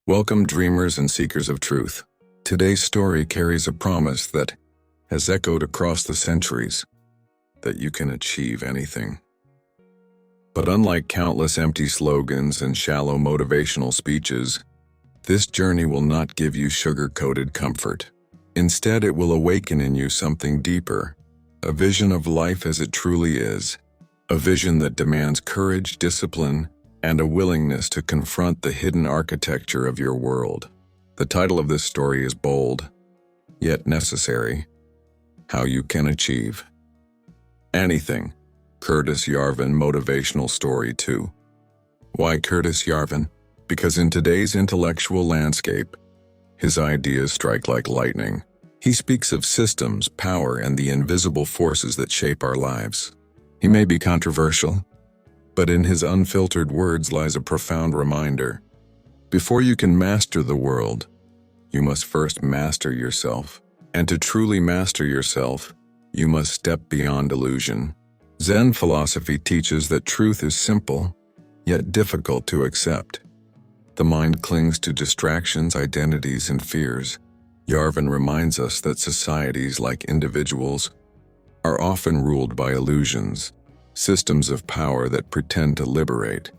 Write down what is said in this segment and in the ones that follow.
Welcome, dreamers and seekers of truth. Today's story carries a promise that has echoed across the centuries, that you can achieve anything. But unlike countless empty slogans and shallow motivational speeches, this journey will not give you sugar-coated comfort. Instead, it will awaken in you something deeper, a vision of life as it truly is, a vision that demands courage, discipline, and a willingness to confront the hidden architecture of your world. The title of this story is bold, yet necessary: How You Can Achieve Anything. Curtis Yarvin Motivational Story 2. Why Curtis Yarvin? Because in today's intellectual landscape, his ideas strike like lightning. He speaks of systems, power, and the invisible forces that shape our lives. He may be controversial, but in his unfiltered words lies a profound reminder. Before you can master the world, you must first master yourself. And to truly master yourself, you must step beyond illusion. Zen philosophy teaches that truth is simple, yet difficult to accept. The mind clings to distractions, identities, and fears. Yarvin reminds us that societies, like individuals, are often ruled by illusions, systems of power that pretend to liberate,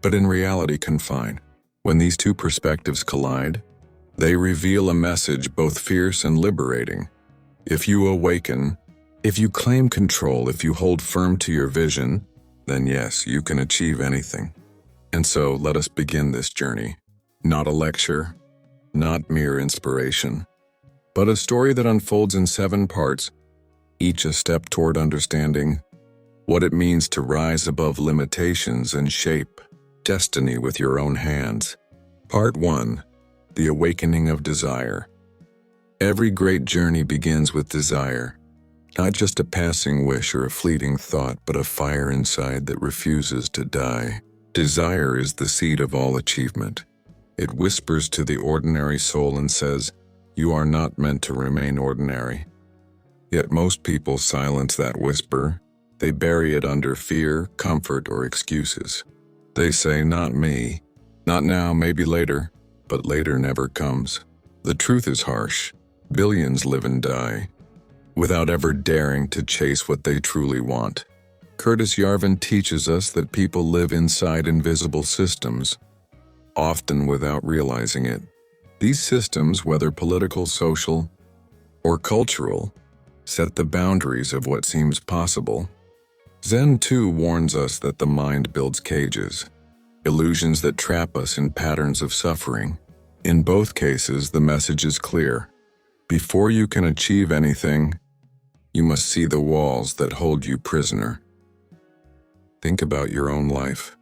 but in reality confine. When these two perspectives collide, they reveal a message both fierce and liberating. If you awaken, if you claim control, if you hold firm to your vision, then yes, you can achieve anything. And so let us begin this journey. Not a lecture, not mere inspiration, but a story that unfolds in 7 parts, each a step toward understanding what it means to rise above limitations and shape destiny with your own hands. Part 1. The Awakening of Desire. Every great journey begins with desire. Not just a passing wish or a fleeting thought, but a fire inside that refuses to die. Desire is the seed of all achievement. It whispers to the ordinary soul and says, "You are not meant to remain ordinary." Yet most people silence that whisper. They bury it under fear, comfort, or excuses. They say, "Not me. Not now, maybe later." But later never comes. The truth is harsh. Billions live and die without ever daring to chase what they truly want. Curtis Yarvin teaches us that people live inside invisible systems, often without realizing it. These systems, whether political, social, or cultural, set the boundaries of what seems possible. Zen too warns us that the mind builds cages, illusions that trap us in patterns of suffering. In both cases, the message is clear. Before you can achieve anything, you must see the walls that hold you prisoner. Think about your own life.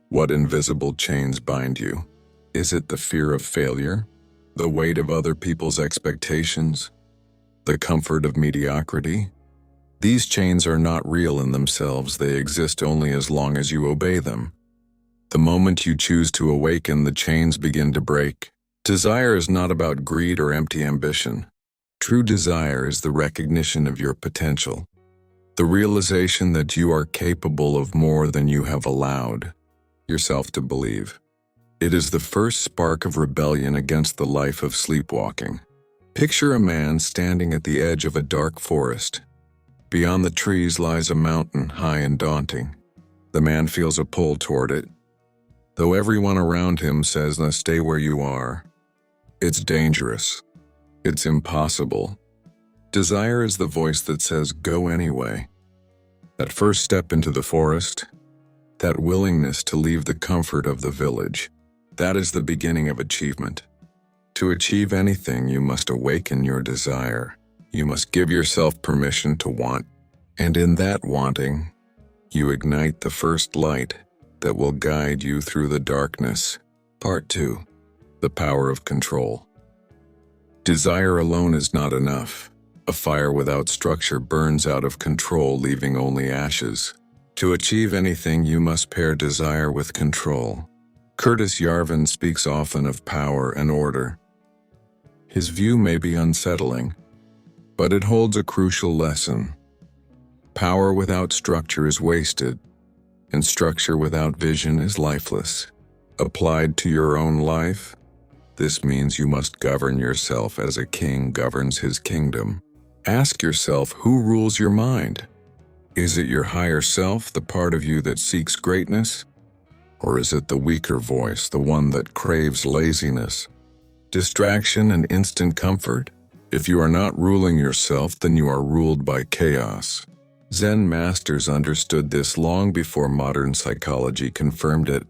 What invisible chains bind you? Is it the fear of failure? The weight of other people's expectations? The comfort of mediocrity? These chains are not real in themselves. They exist only as long as you obey them. The moment you choose to awaken, the chains begin to break. Desire is not about greed or empty ambition. True desire is the recognition of your potential, the realization that you are capable of more than you have allowed yourself to believe. It is the first spark of rebellion against the life of sleepwalking. Picture a man standing at the edge of a dark forest. Beyond the trees lies a mountain, high and daunting. The man feels a pull toward it, though everyone around him says, "Now stay where you are." It's dangerous. It's impossible. Desire is the voice that says, "Go anyway." That first step into the forest, that willingness to leave the comfort of the village, that is the beginning of achievement. To achieve anything, you must awaken your desire. You must give yourself permission to want, and in that wanting, you ignite the first light that will guide you through the darkness. Part 2. The Power of Control. Desire alone is not enough. A fire without structure burns out of control, leaving only ashes. To achieve anything, you must pair desire with control. Curtis Yarvin speaks often of power and order. His view may be unsettling, but it holds a crucial lesson. Power without structure is wasted, and structure without vision is lifeless. Applied to your own life, This means you must govern yourself as a king governs his kingdom. Ask yourself, who rules your mind? Is it your higher self, the part of you that seeks greatness? Or is it the weaker voice, the one that craves laziness, distraction, and instant comfort? If you are not ruling yourself, then you are ruled by chaos. Zen masters understood this long before modern psychology confirmed it.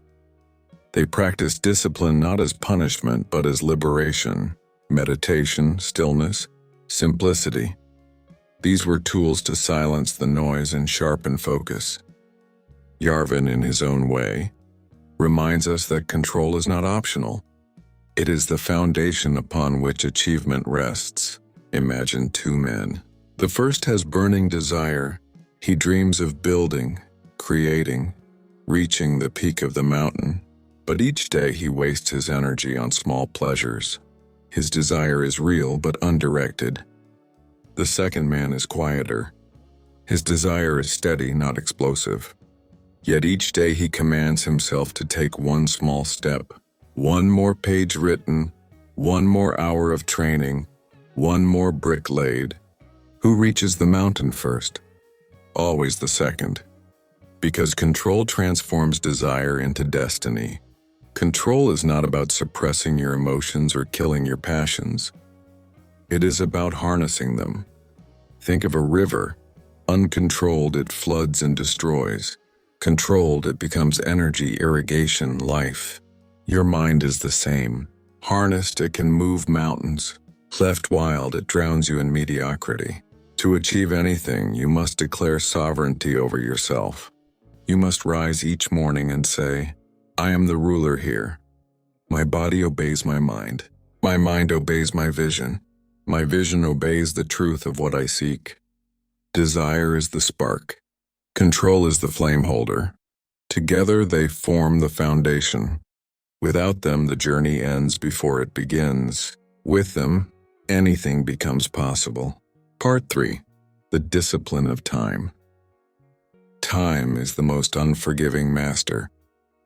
They practiced discipline not as punishment, but as liberation, meditation, stillness, simplicity. These were tools to silence the noise and sharpen focus. Yarvin, in his own way, reminds us that control is not optional. It is the foundation upon which achievement rests. Imagine two men. The first has burning desire. He dreams of building, creating, reaching the peak of the mountain. But each day he wastes his energy on small pleasures. His desire is real but undirected. The second man is quieter. His desire is steady, not explosive. Yet each day he commands himself to take one small step, one more page written, one more hour of training, one more brick laid. Who reaches the mountain first? Always the second. Because control transforms desire into destiny. Control is not about suppressing your emotions or killing your passions. It is about harnessing them. Think of a river. Uncontrolled, it floods and destroys. Controlled, it becomes energy, irrigation, life. Your mind is the same. Harnessed, it can move mountains. Left wild, it drowns you in mediocrity. To achieve anything, you must declare sovereignty over yourself. You must rise each morning and say, I am the ruler here. My body obeys my mind. My mind obeys my vision. My vision obeys the truth of what I seek. Desire is the spark. Control is the flame holder. Together they form the foundation. Without them, the journey ends before it begins. With them, anything becomes possible. Part 3. The discipline of time. Time is the most unforgiving master.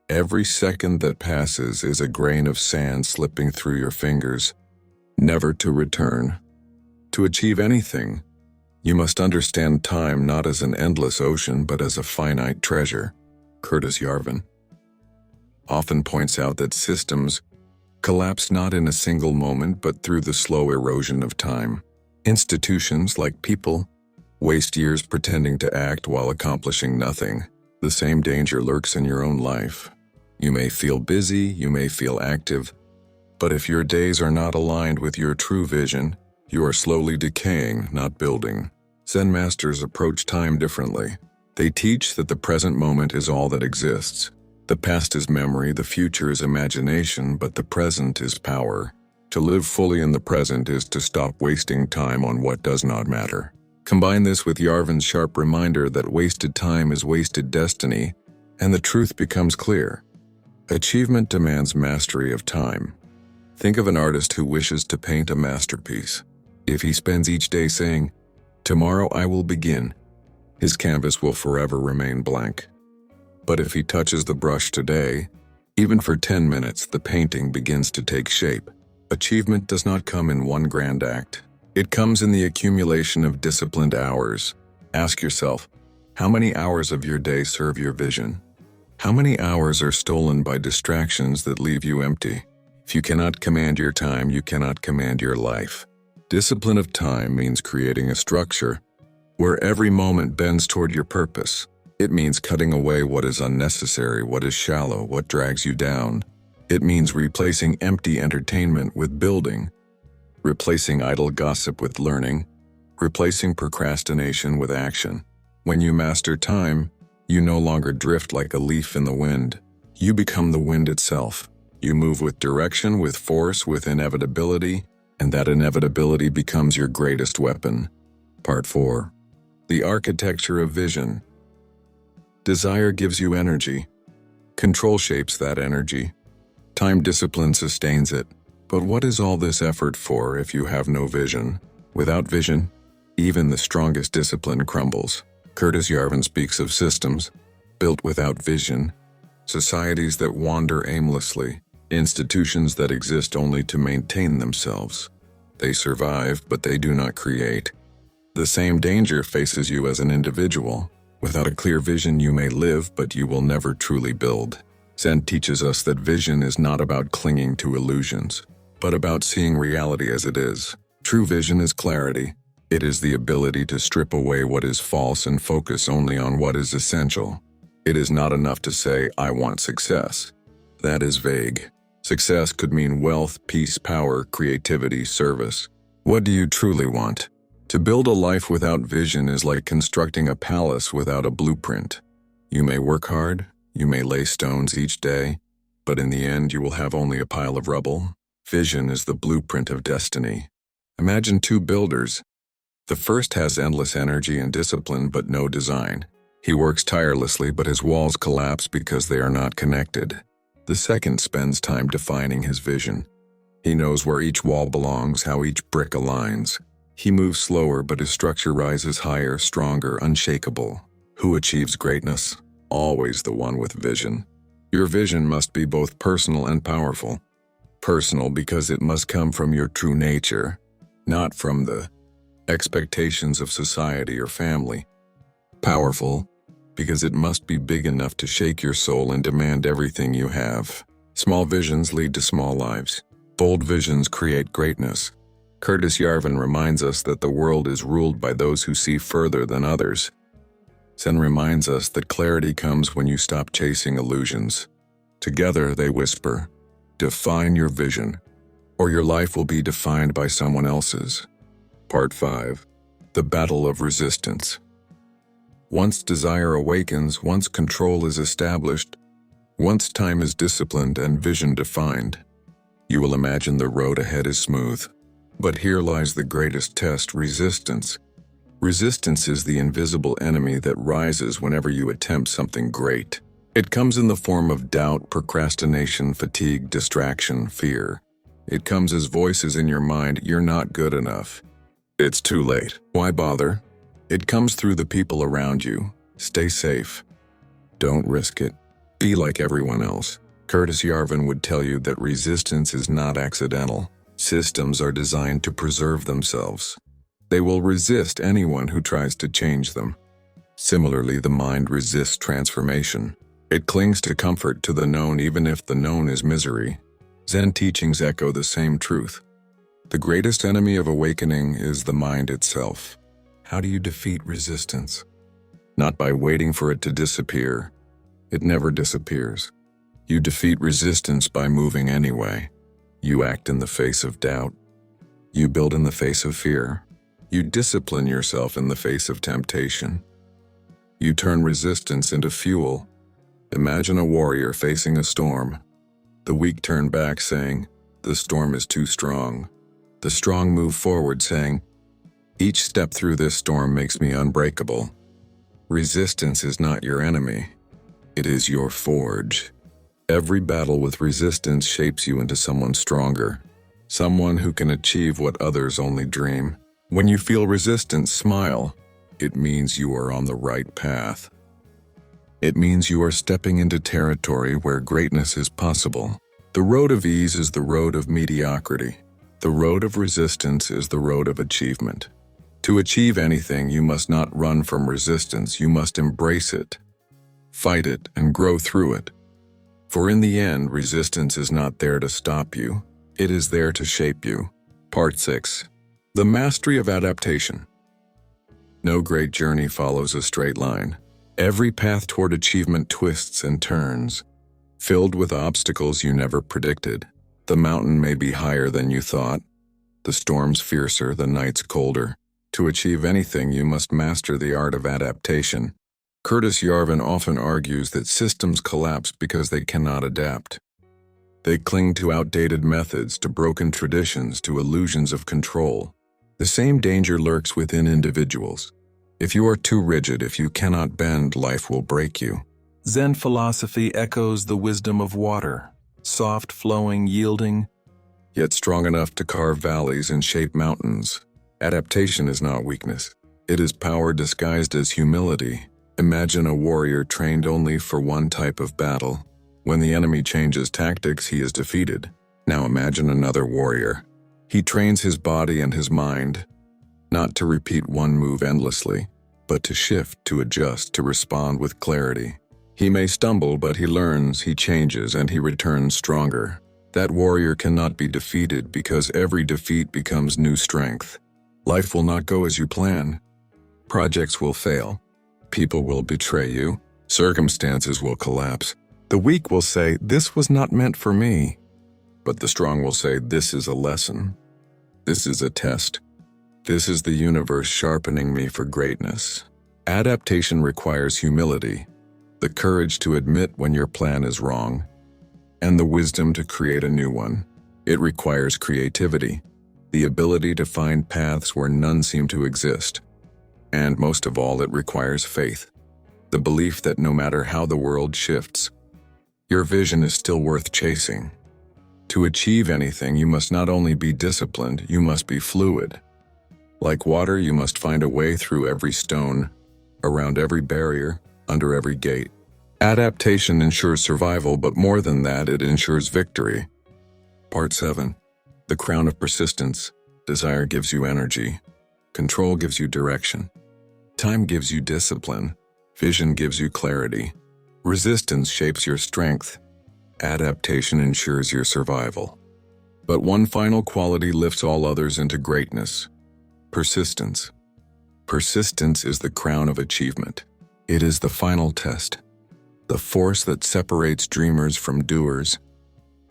Every second that passes is a grain of sand slipping through your fingers, never to return. To achieve anything, you must understand time not as an endless ocean, but as a finite treasure. Curtis Yarvin often points out that systems collapse not in a single moment, but through the slow erosion of time. Institutions, like people, waste years pretending to act while accomplishing nothing. The same danger lurks in your own life. You may feel busy, you may feel active, but if your days are not aligned with your true vision, you are slowly decaying, not building. Zen masters approach time differently. They teach that the present moment is all that exists. The past is memory, the future is imagination, but the present is power. To live fully in the present is to stop wasting time on what does not matter. Combine this with Yarvin's sharp reminder that wasted time is wasted destiny, and the truth becomes clear. Achievement demands mastery of time. Think of an artist who wishes to paint a masterpiece. If he spends each day saying, "Tomorrow I will begin," his canvas will forever remain blank. But if he touches the brush today, even for 10 minutes, the painting begins to take shape. Achievement does not come in one grand act. It comes in the accumulation of disciplined hours. Ask yourself, how many hours of your day serve your vision? How many hours are stolen by distractions that leave you empty? If you cannot command your time, you cannot command your life. Discipline of time means creating a structure where every moment bends toward your purpose. It means cutting away what is unnecessary, what is shallow, what drags you down. It means replacing empty entertainment with building, replacing idle gossip with learning, replacing procrastination with action. When you master time, you no longer drift like a leaf in the wind. You become the wind itself. You move with direction, with force, with inevitability, and that inevitability becomes your greatest weapon. Part 4. The architecture of vision. Desire gives you energy. Control shapes that energy. Time discipline sustains it. But what is all this effort for if you have no vision? Without vision, even the strongest discipline crumbles. Curtis Yarvin speaks of systems built without vision, societies that wander aimlessly, institutions that exist only to maintain themselves. They survive, but they do not create. The same danger faces you as an individual. Without a clear vision, you may live, but you will never truly build. Zen teaches us that vision is not about clinging to illusions, but about seeing reality as it is. True vision is clarity. It is the ability to strip away what is false and focus only on what is essential. It is not enough to say, "I want success." That is vague. Success could mean wealth, peace, power, creativity, service. What do you truly want? To build a life without vision is like constructing a palace without a blueprint. You may work hard, you may lay stones each day, but in the end you will have only a pile of rubble. Vision is the blueprint of destiny. Imagine two builders. The first has endless energy and discipline but no design. He works tirelessly, but his walls collapse because they are not connected. The second spends time defining his vision. He knows where each wall belongs, how each brick aligns. He moves slower, but his structure rises higher, stronger, unshakable. Who achieves greatness? Always the one with vision. Your vision must be both personal and powerful. Personal because it must come from your true nature, not from the expectations of society or family. Powerful because it must be big enough to shake your soul and demand everything you have. Small visions lead to small lives. Bold visions create greatness. Curtis Yarvin reminds us that the world is ruled by those who see further than others. Zen reminds us that clarity comes when you stop chasing illusions. Together they whisper, "Define your vision, or your life will be defined by someone else's." Part 5. The Battle of Resistance. Once desire awakens, once control is established, once time is disciplined and vision defined, you will imagine the road ahead is smooth. But here lies the greatest test: resistance. Resistance is the invisible enemy that rises whenever you attempt something great. It comes in the form of doubt, procrastination, fatigue, distraction, fear. It comes as voices in your mind: "You're not good enough. It's too late. Why bother?" It comes through the people around you. Stay safe. Don't risk it. Be like everyone else. Curtis Yarvin would tell you that resistance is not accidental. Systems are designed to preserve themselves. They will resist anyone who tries to change them. Similarly, the mind resists transformation. It clings to comfort, to the known, even if the known is misery. Zen teachings echo the same truth. The greatest enemy of awakening is the mind itself. How do you defeat resistance? Not by waiting for it to disappear. It never disappears. You defeat resistance by moving anyway. You act in the face of doubt. You build in the face of fear. You discipline yourself in the face of temptation. You turn resistance into fuel. Imagine a warrior facing a storm. The weak turn back saying, "The storm is too strong." The strong move forward saying, "Each step through this storm makes me unbreakable." Resistance is not your enemy. It is your forge. Every battle with resistance shapes you into someone stronger, someone who can achieve what others only dream. When you feel resistance, smile. It means you are on the right path. It means you are stepping into territory where greatness is possible. The road of ease is the road of mediocrity. The road of resistance is the road of achievement. To achieve anything, you must not run from resistance, you must embrace it, fight it, and grow through it. For in the end, resistance is not there to stop you, it is there to shape you. Part 6. The Mastery of Adaptation. No great journey follows a straight line. Every path toward achievement twists and turns, filled with obstacles you never predicted. The mountain may be higher than you thought, the storms fiercer, the nights colder. To achieve anything, you must master the art of adaptation. Curtis Yarvin often argues that systems collapse because they cannot adapt. They cling to outdated methods, to broken traditions, to illusions of control. The same danger lurks within individuals. If you are too rigid, if you cannot bend, life will break you. Zen philosophy echoes the wisdom of water, soft, flowing, yielding, yet strong enough to carve valleys and shape mountains. Adaptation is not weakness. It is power disguised as humility. Imagine a warrior trained only for one type of battle. When the enemy changes tactics, he is defeated. Now imagine another warrior. He trains his body and his mind, not to repeat one move endlessly, but to shift, to adjust, to respond with clarity. He may stumble, but he learns, he changes, and he returns stronger. That warrior cannot be defeated because every defeat becomes new strength. Life will not go as you plan. Projects will fail. People will betray you. Circumstances will collapse. The weak will say, "This was not meant for me." But the strong will say, "This is a lesson. This is a test. This is the universe sharpening me for greatness." Adaptation requires humility, the courage to admit when your plan is wrong, and the wisdom to create a new one. It requires creativity, the ability to find paths where none seem to exist. And most of all, it requires faith, the belief that no matter how the world shifts, your vision is still worth chasing. To achieve anything, you must not only be disciplined, you must be fluid. Like water, you must find a way through every stone, around every barrier, under every gate. Adaptation ensures survival, but more than that, it ensures victory. Part 7. The crown of persistence. Desire gives you energy. Control gives you direction. Time gives you discipline. Vision gives you clarity. Resistance shapes your strength. Adaptation ensures your survival. But one final quality lifts all others into greatness: persistence. Persistence is the crown of achievement. It is the final test, the force that separates dreamers from doers,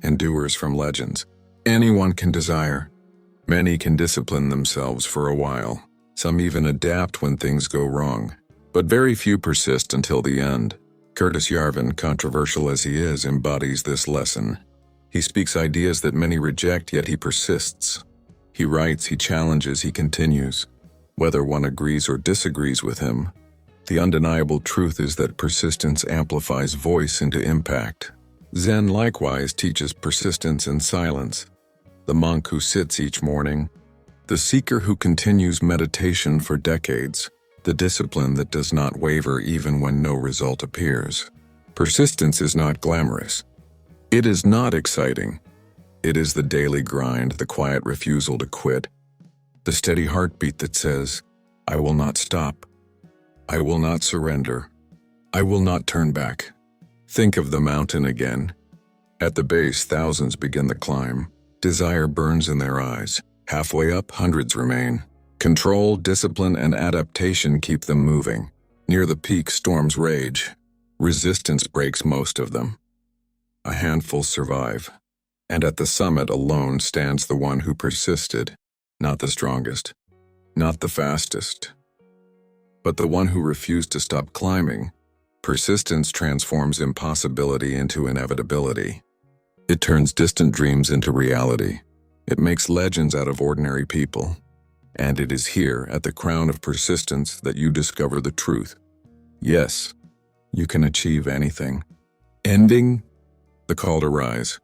and doers from legends. Anyone can desire. Many can discipline themselves for a while. Some even adapt when things go wrong. But very few persist until the end. Curtis Yarvin, controversial as he is, embodies this lesson. He speaks ideas that many reject, yet he persists. He writes, he challenges, he continues. Whether one agrees or disagrees with him, the undeniable truth is that persistence amplifies voice into impact. Zen likewise teaches persistence in silence. The monk who sits each morning, the seeker who continues meditation for decades, the discipline that does not waver even when no result appears. Persistence is not glamorous. It is not exciting. It is the daily grind, the quiet refusal to quit, the steady heartbeat that says, "I will not stop. I will not surrender. I will not turn back." Think of the mountain again. At the base, thousands begin the climb. Desire burns in their eyes. Halfway up, hundreds remain. Control, discipline, and adaptation keep them moving. Near the peak, storms rage. Resistance breaks most of them. A handful survive. And at the summit alone stands the one who persisted, not the strongest, not the fastest, but the one who refused to stop climbing. Persistence transforms impossibility into inevitability. It turns distant dreams into reality. It makes legends out of ordinary people. And it is here, at the crown of persistence, that you discover the truth. Yes, you can achieve anything. Ending the call to rise.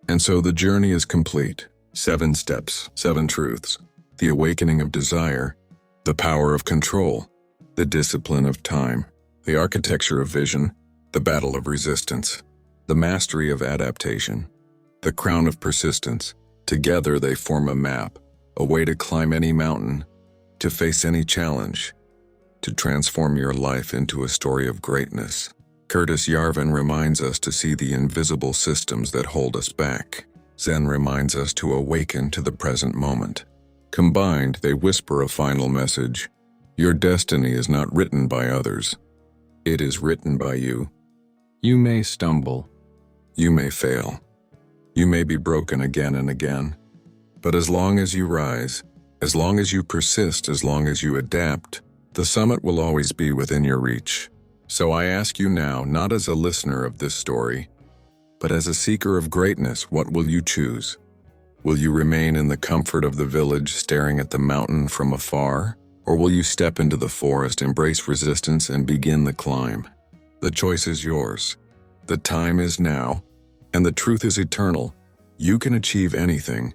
And so the journey is complete. 7 steps, 7 truths. The awakening of desire, the power of control, the discipline of time, the architecture of vision, the battle of resistance, the mastery of adaptation, the crown of persistence. Together they form a map, a way to climb any mountain, to face any challenge, to transform your life into a story of greatness. Curtis Yarvin reminds us to see the invisible systems that hold us back. Zen reminds us to awaken to the present moment. Combined, they whisper a final message. Your destiny is not written by others. It is written by you. You may stumble. You may fail. You may be broken again and again. But as long as you rise, as long as you persist, as long as you adapt, the summit will always be within your reach. So I ask you now, not as a listener of this story, but as a seeker of greatness, what will you choose? Will you remain in the comfort of the village, staring at the mountain from afar? Or will you step into the forest, embrace resistance, and begin the climb? The choice is yours. The time is now, and the truth is eternal. You can achieve anything,